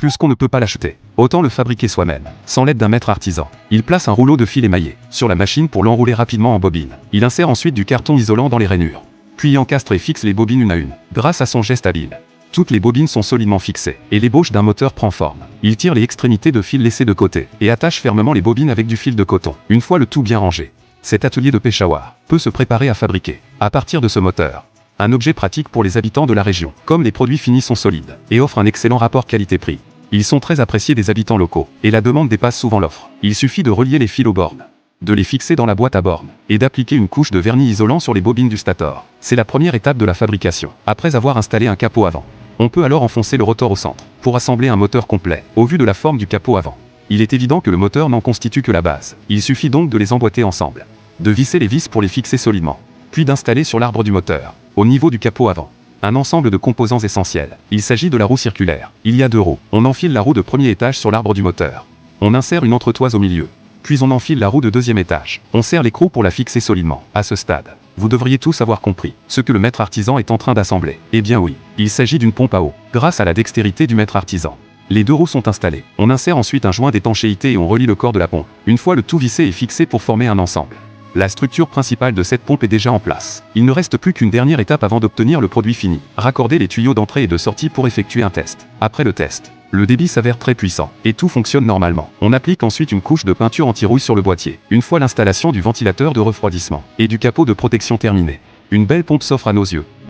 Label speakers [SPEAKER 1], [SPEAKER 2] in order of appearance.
[SPEAKER 1] Puisqu'on ne peut pas l'acheter, autant le fabriquer soi-même, sans l'aide d'un maître artisan. Il place un rouleau de fil émaillé sur la machine pour l'enrouler rapidement en bobine. Il insère ensuite du carton isolant dans les rainures, puis encastre et fixe les bobines une à une, grâce à son geste habile. Toutes les bobines sont solidement fixées, et l'ébauche d'un moteur prend forme. Il tire les extrémités de fil laissées de côté, et attache fermement les bobines avec du fil de coton. Une fois le tout bien rangé, cet atelier de Peshawar peut se préparer à fabriquer, à partir de ce moteur, un objet pratique pour les habitants de la région. Comme les produits finis sont solides, et offrent un excellent rapport qualité-prix, ils sont très appréciés des habitants locaux, et la demande dépasse souvent l'offre. Il suffit de relier les fils aux bornes, de les fixer dans la boîte à bornes, et d'appliquer une couche de vernis isolant sur les bobines du stator. C'est la première étape de la fabrication. Après avoir installé un capot avant, on peut alors enfoncer le rotor au centre, pour assembler un moteur complet. Au vu de la forme du capot avant, il est évident que le moteur n'en constitue que la base. Il suffit donc de les emboîter ensemble, de visser les vis pour les fixer solidement, puis d'installer sur l'arbre du moteur, au niveau du capot avant, un ensemble de composants essentiels. Il s'agit de la roue circulaire. Il y a 2 roues. On enfile la roue de premier étage sur l'arbre du moteur. On insère une entretoise au milieu. Puis on enfile la roue de deuxième étage. On serre l'écrou pour la fixer solidement. À ce stade, vous devriez tous avoir compris ce que le maître artisan est en train d'assembler. Eh bien oui, il s'agit d'une pompe à eau. Grâce à la dextérité du maître artisan, les 2 roues sont installées. On insère ensuite un joint d'étanchéité et on relie le corps de la pompe. Une fois le tout vissé et fixé pour former un ensemble, la structure principale de cette pompe est déjà en place. Il ne reste plus qu'une dernière étape avant d'obtenir le produit fini. Raccorder les tuyaux d'entrée et de sortie pour effectuer un test. Après le test, le débit s'avère très puissant, et tout fonctionne normalement. On applique ensuite une couche de peinture anti-rouille sur le boîtier. Une fois l'installation du ventilateur de refroidissement et du capot de protection terminée, une belle pompe s'offre à nos yeux.